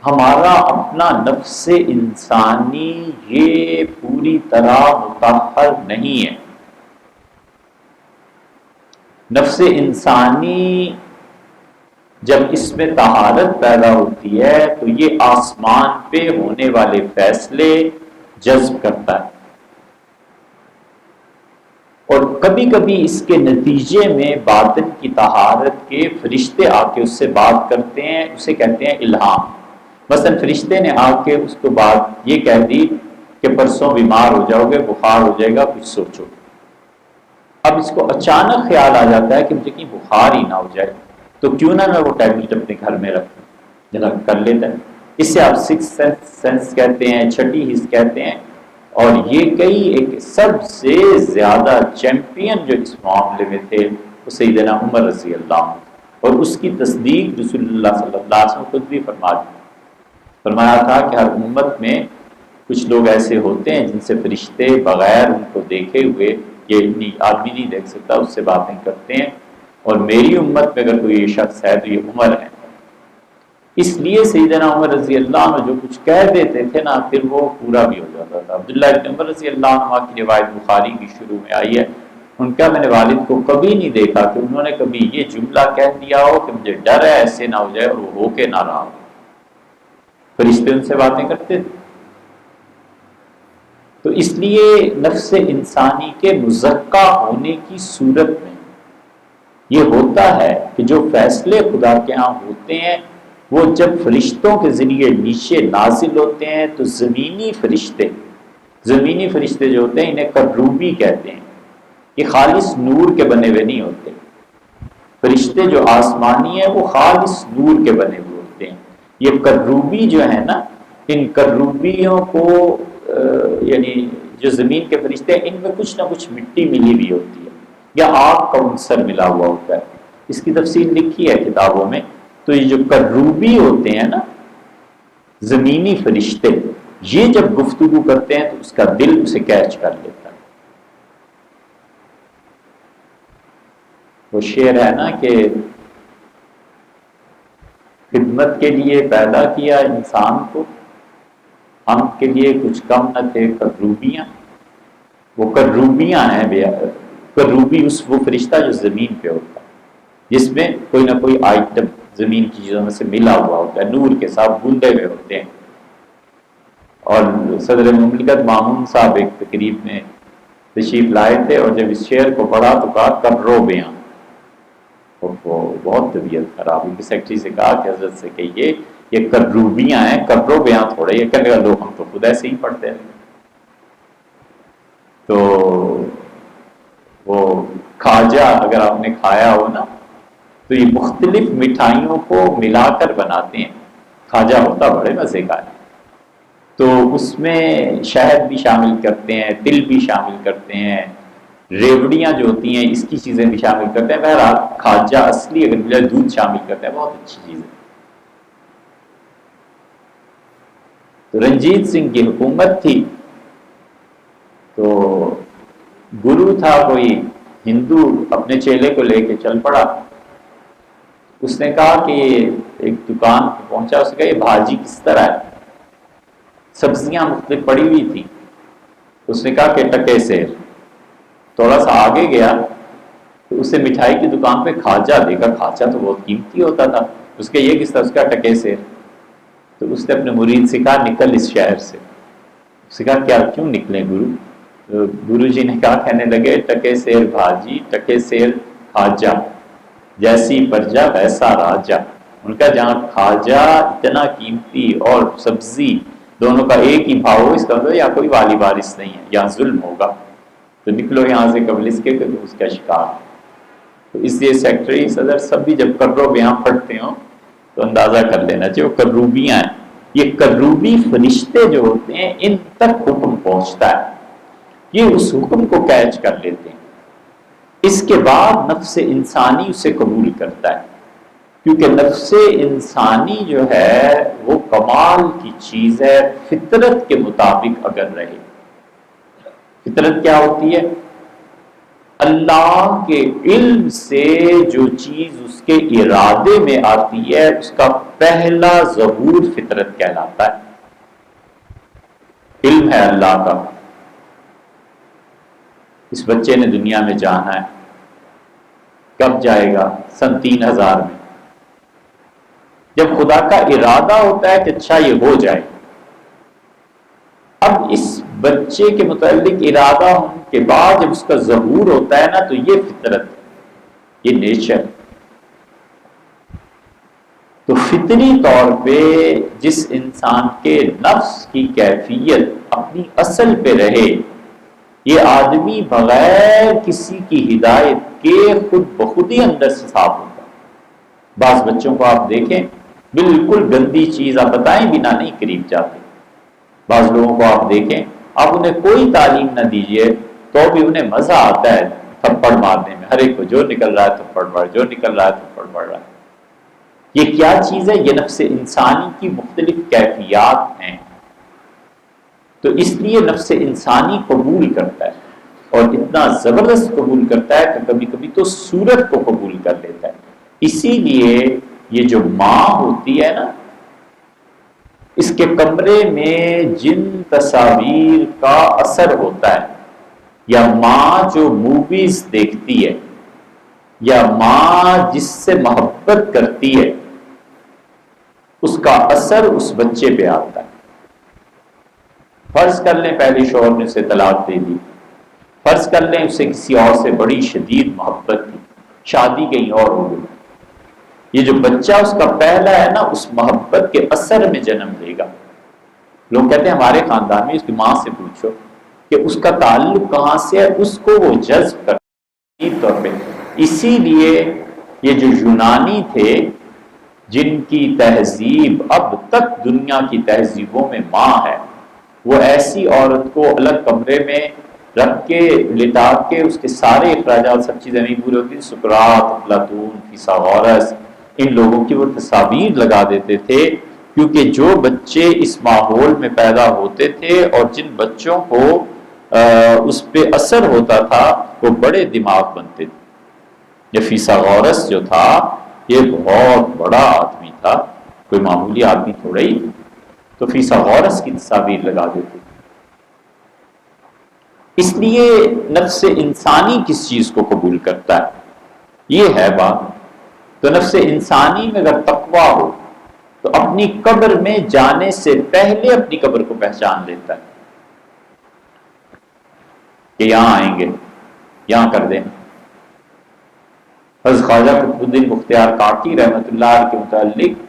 ہمارا اپنا نفس انسانی یہ پوری طرح مطہر نہیں ہے. نفس انسانی جب اس میں طہارت پیدا ہوتی ہے تو یہ آسمان پہ ہونے والے فیصلے جذب کرتا ہے، اور کبھی کبھی اس کے نتیجے میں باطن کی طہارت کے فرشتے آ کے اس سے بات کرتے ہیں، اسے کہتے ہیں الہام. مثلا فرشتے نے آ کے اس کو بات یہ کہہ دی کہ پرسوں بیمار ہو جاؤ گے، بخار ہو جائے گا، کچھ سوچو. اب اس کو اچانک خیال آ جاتا ہے کہ مجھے کہیں بخار ہی نہ ہو جائے، تو کیوں نہ میں وہ ٹیبلٹ اپنے گھر میں رکھوں، جنا کر لیتا ہے. اس سے آپ سکس سینس کہتے ہیں، چھٹی حس کہتے ہیں. اور یہ کئی ایک سب سے زیادہ چیمپئن جو اس معاملے میں تھے وہ سیدنا عمر رضی اللہ عنہ، اور اس کی تصدیق رسول اللہ صلی اللہ علیہ وسلم خود بھی فرمایا تھا کہ ہر امت میں کچھ لوگ ایسے ہوتے ہیں جن سے فرشتے بغیر ان کو دیکھے ہوئے، یہ آدمی نہیں دیکھ سکتا، اس سے باتیں کرتے ہیں، اور میری امت میں اگر کوئی یہ شخص ہے تو یہ عمر ہے. اس لیے سیدنا عمر رضی اللہ عنہ جو کچھ کہہ دیتے تھے نا پھر وہ پورا بھی ہو جاتا تھا. عبداللہ ابن عمر رضی اللہ عنہ کی روایت بخاری کی شروع میں آئی ہے، ان کا میں نے والد کو کبھی نہیں دیکھا کہ انہوں نے کبھی یہ جملہ کہہ دیا ہو کہ مجھے ڈر ہے ایسے نہ ہو جائے، اور وہ ہو کے نہ رہا ہو. فرشتے ان سے باتیں کرتے تھے. تو اس لیے نفس انسانی کے مزکہ ہونے کی صورت میں یہ ہوتا ہے کہ جو فیصلے خدا کے ہاں ہوتے ہیں وہ جب فرشتوں کے ذریعے نیچے نازل ہوتے ہیں تو زمینی فرشتے جو ہوتے ہیں انہیں کروبی کہتے ہیں. یہ خالص نور کے بنے ہوئے نہیں ہوتے. فرشتے جو آسمانی ہیں وہ خالص نور کے بنے ہوئے ہوتے ہیں. یہ کروبی جو ہے نا، ان کروبیوں کو یعنی جو زمین کے فرشتے ہیں ان میں کچھ نہ کچھ مٹی ملی ہوئی ہوتی ہے یا آگ کا عنصر ملا ہوا ہوتا ہے. اس کی تفصیل لکھی ہے کتابوں میں. تو یہ جو کروبی ہوتے ہیں نا زمینی فرشتے، یہ جب گفتگو کرتے ہیں تو اس کا دل اسے کیچ کر لیتا ہے. وہ شعر ہے نا کہ خدمت کے لیے پیدا کیا انسان کو، ہم کے لیے کچھ کم نہ تھے کروبیاں. وہ کروبیاں ہیں. کروبی وہ فرشتہ جو زمین پہ ہوتا ہے، جس میں کوئی نہ کوئی آئٹم زمین کی چیزوں میں سے ملا ہوا ہوتا ہے، نور کے ساتھ بوندے ہوئے ہوتے ہیں. اور صدر مملکت مامون صاحب ایک تقریب میں تشریف لائے تھے، اور جب اس شعر کو پڑھا تو کہا کرو بیاں. وہ بہت طبیعت خراب ہوئی. سیکٹری سے کہا کہ حضرت سے کہیے یہ کروبیاں ہیں، کرو بیاں تھوڑے. یہ کہنے لگا لوگ ہم تو خود ایسے ہی پڑھتے ہیں. تو وہ کھاجا اگر آپ نے کھایا ہو نا تو یہ مختلف مٹھائیوں کو ملا کر بناتے ہیں. کھاجا ہوتا بڑے مزے کا ہے. تو اس میں شہد بھی شامل کرتے ہیں، تل بھی شامل کرتے ہیں، ریوڑیاں جو ہوتی ہیں اس کی چیزیں بھی شامل کرتے ہیں. بہرحال کھاجا اصلی اگر ملے دودھ شامل کرتے ہیں، بہت اچھی چیز ہے. تو رنجیت سنگھ کی حکومت تھی، تو گرو تھا کوئی ہندو، اپنے چیلے کو لے کے چل پڑا. اس نے کہا کہ ایک دکان پہ پہنچا، اس نے کہا یہ بھاجی کس طرح ہے؟ سبزیاں مختلف پڑی ہوئی تھی. اس نے کہا کہ ٹکے سیر. تھوڑا سا آگے گیا تو اسے مٹھائی کی دکان پہ کھاجا دیکھا. کھاجا تو بہت قیمتی ہوتا تھا. اس کے یہ کس طرح؟ اس کا ٹکے سیر. تو اس نے اپنے مرید سے کہا نکل اس شہر سے. اس نے کہا کیا کیوں نکلیں گرو؟ تو گرو جی نے کہا، کہنے لگے ٹکے سیر بھاجی، ٹکے سیر کھاجا، جیسی پرجا ویسا راجا. ان کا جہاں کھاجا اتنا قیمتی اور سبزی دونوں کا ایک ہی بھاؤ ہو، اس کا مطلب یہاں کوئی والی وارث نہیں ہے، یہاں ظلم ہوگا. تو نکلو یہاں سے قبل اس کے کہ اس کا شکار. تو اس لیے سیکٹری صدر سب بھی جب کرو بیاں پڑھتے ہوں تو اندازہ کر لینا چاہیے وہ کروبیاں ہیں. یہ کروبی فرشتے جو ہوتے ہیں ان تک حکم پہنچتا ہے، یہ اس حکم کو کیچ کر لیتے ہیں. اس کے بعد نفس انسانی اسے قبول کرتا ہے، کیونکہ نفس انسانی جو ہے وہ کمال کی چیز ہے فطرت کے مطابق اگر رہے. فطرت کیا ہوتی ہے؟ اللہ کے علم سے جو چیز اس کے ارادے میں آتی ہے اس کا پہلا ظہور فطرت کہلاتا ہے۔ علم ہے اللہ کا، اس بچے نے دنیا میں جانا ہے، کب جائے گا؟ سن 3000 میں۔ جب خدا کا ارادہ ہوتا ہے کہ اچھا یہ ہو جائے، اب اس بچے کے متعلق ارادہ ہونے کے بعد جب اس کا ظہور ہوتا ہے نا، تو یہ فطرت، یہ نیچر۔ تو فطری طور پہ جس انسان کے نفس کی کیفیت اپنی اصل پہ رہے، یہ آدمی بغیر کسی کی ہدایت کے خود بخود ہی اندر سے صاف ہوتا ہے۔ بعض بچوں کو آپ دیکھیں بالکل گندی چیز آپ بتائیں بنا نہیں قریب جاتے۔ بعض لوگوں کو آپ دیکھیں، آپ انہیں کوئی تعلیم نہ دیجئے تو بھی انہیں مزہ آتا ہے تھپڑ مارنے میں، ہر ایک کو جو نکل رہا ہے تھپڑ مار، جو نکل رہا ہے تھپڑ مار رہا ہے۔ یہ کیا چیز ہے؟ یہ نفس انسانی کی مختلف کیفیات ہیں۔ تو اس لیے نفس انسانی قبول کرتا ہے، اور اتنا زبردست قبول کرتا ہے کہ کبھی کبھی تو صورت کو قبول کر لیتا ہے۔ اسی لیے یہ جو ماں ہوتی ہے نا، اس کے کمرے میں جن تصاویر کا اثر ہوتا ہے، یا ماں جو موویز دیکھتی ہے، یا ماں جس سے محبت کرتی ہے، اس کا اثر اس بچے پہ آتا ہے۔ فرض کر لیں پہلے شوہر نے اسے طلاق دے دی، فرض کر لیں اسے کسی اور سے بڑی شدید محبت تھی، شادی کہیں اور ہو گئی، یہ جو بچہ اس کا پہلا ہے نا، اس محبت کے اثر میں جنم لے گا۔ لوگ کہتے ہیں ہمارے خاندان میں اس کی ماں سے پوچھو کہ اس کا تعلق کہاں سے ہے، اس کو وہ جذب کرتی طور پہ۔ اسی لیے یہ جو یونانی تھے، جن کی تہذیب اب تک دنیا کی تہذیبوں میں ماں ہے، وہ ایسی عورت کو الگ کمرے میں رکھ کے لٹا کے اس کے سارے اخراجات سب چیزیں نہیں پوری ہوتی، سقراط، افلاطون، فیثاغورس، ان لوگوں کی وہ تصاویر لگا دیتے تھے، کیونکہ جو بچے اس ماحول میں پیدا ہوتے تھے اور جن بچوں کو اس پہ اثر ہوتا تھا وہ بڑے دماغ بنتے تھے۔ یہ فیثاغورس جو تھا یہ بہت بڑا آدمی تھا، کوئی معمولی آدمی تھوڑا ہی، تو فیثاغورس کی تصاویر لگا دیتے تھے۔ اس لیے نفس انسانی کس چیز کو قبول کرتا ہے، یہ ہے بات۔ تو نفس انسانی میں اگر تقویٰ ہو تو اپنی قبر میں جانے سے پہلے اپنی قبر کو پہچان لیتا ہے کہ یہاں آئیں گے، یہاں کر دیں۔ حضرت خواجہ قطب الدین بختیار کاکی رحمۃ اللہ علیہ کے متعلق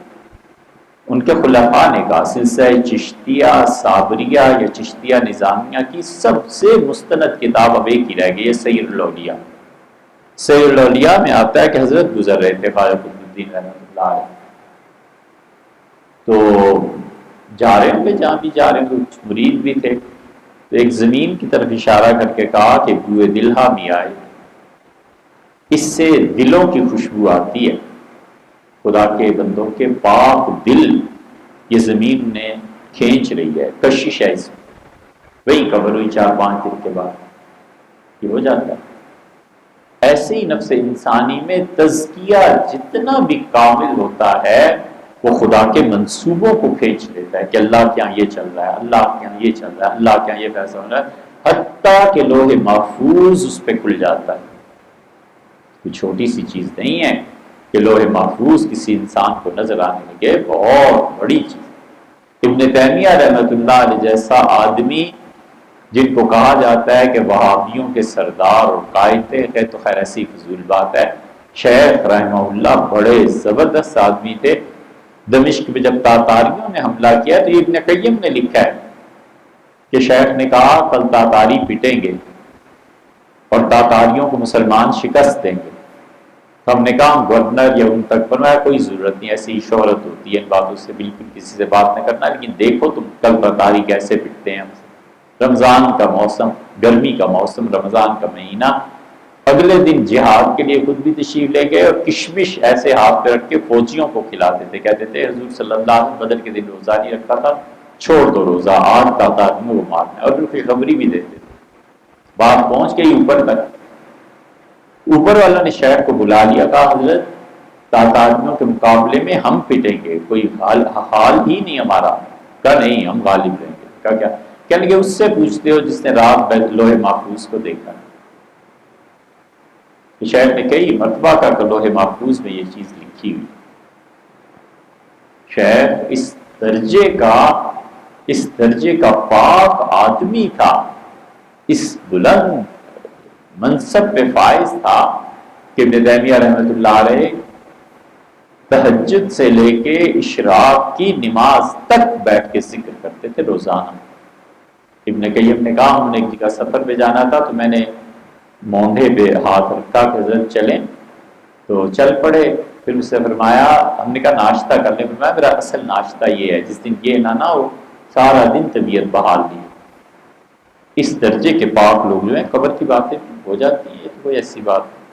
ان کے خلفاء نے کہا، سلسلہ چشتیہ صابریہ یا چشتیہ نظامیہ کی سب سے مستند کتاب اب ایک ہی رہ گئی ہے، سیر الاولیاء۔ سیر الاولیاء میں آتا ہے کہ حضرت گزر رہے تھے خواجہ قطب الدین رحمۃ اللہ علیہ، تو جا رہے ہوں گے، جہاں بھی جا رہے ہوں گے، کچھ مرید بھی تھے، تو ایک زمین کی طرف اشارہ کر کے کہا کہ بوئے دلہا می آئے، اس سے دلوں کی خوشبو آتی ہے، خدا کے بندوں کے پاک دل یہ زمین نے کھینچ رہی ہے، کشش ہے اس میں۔ وہی قبر ہوئی 4-5 دن کے بعد یہ ہو جاتا ہے۔ ایسے ہی نفس انسانی میں تزکیہ جتنا بھی کامل ہوتا ہے وہ خدا کے منصوبوں کو کھینچ لیتا ہے کہ اللہ کے یہاں یہ چل رہا ہے، اللہ کے یہاں یہ چل رہا ہے، اللہ کے یہاں یہ فیصلہ ہو رہا ہے، حتیٰ کہ لوح محفوظ اس پہ کھل جاتا ہے۔ کوئی چھوٹی سی چیز نہیں ہے کہ لوح محفوظ کسی انسان کو نظر آنے لگے، بہت بڑی چیز۔ ابن تیمیہ رحمۃ اللہ علیہ جیسا آدمی جن کو کہا جاتا ہے کہ وہابیوں کے سردار اور قائد تھے، تو خیر ایسی فضول بات ہے، شیخ رحمہ اللہ بڑے زبردست آدمی تھے۔ دمشق میں جب تاتاریوں نے حملہ کیا تو ابن قیم نے لکھا ہے کہ شیخ نے کہا کل تاتاری پٹیں گے اور تاتاریوں کو مسلمان شکست دیں گے۔ ہم نے کہا گورنر یا ان تک فرمایا کوئی ضرورت نہیں، ایسی شہرت ہوتی ہے ان باتوں سے، بالکل کسی سے بات نہ کرنا، لیکن دیکھو تم کل تاتاری کیسے پٹتے ہیں ہم سے۔ رمضان کا موسم، گرمی کا موسم، رمضان کا مہینہ، اگلے دن جہاد کے لیے خود بھی تشریف لے گئے اور کشمش ایسے ہاتھ پہ رکھ کے فوجیوں کو کھلاتے تھے، کہتے تھے حضور صلی اللہ علیہ وسلم بدر کے دن روزہ نہیں رکھتا تھا، چھوڑ دو روزہ، 8 تاتاریوں کو مارنا ہے، اور پھر خوشخبری بھی دیتے تھے۔ بات پہنچ گئی اوپر تک اوپر والا نے شیخ کو بلا لیا، کہا حضرت 7 آدمیوں کے مقابلے میں ہم پٹیں گے، کوئی حال ہی نہیں ہمارا۔ کہا نہیں، ہم غالب رہیں گے۔ کہا کیا؟ کہنے لگے اس سے پوچھتے ہو جس نے رات لوح محفوظ کو دیکھا۔ شیخ نے کئی مرتبہ کہا کہ لوح محفوظ میں یہ چیز لکھی ہوئی۔ شیخ اس درجے کا پاک آدمی تھا، اس بلند منصب پہ فائز تھا کہ ابن تیمیہ رحمۃ اللہ علیہ تہجد سے لے کے اشراق کی نماز تک بیٹھ کے ذکر کرتے تھے روزانہ۔ ابن قیم نے کہا ہم نے ایک جگہ سفر پہ جانا تھا تو میں نے مونڈھے پہ ہاتھ رکھا کہ حضرت چلیں، تو چل پڑے۔ پھر اس سے فرمایا، ہم نے کہا ناشتہ کر لیں، فرمایا میرا اصل ناشتہ یہ ہے، جس دن یہ نہ ہو سارا دن طبیعت بحال نہیں۔ اس درجے کے پاک لوگ جو ہیں قبر کی باتیں ہو جاتی ہیں، کوئی ایسی بات نہیں۔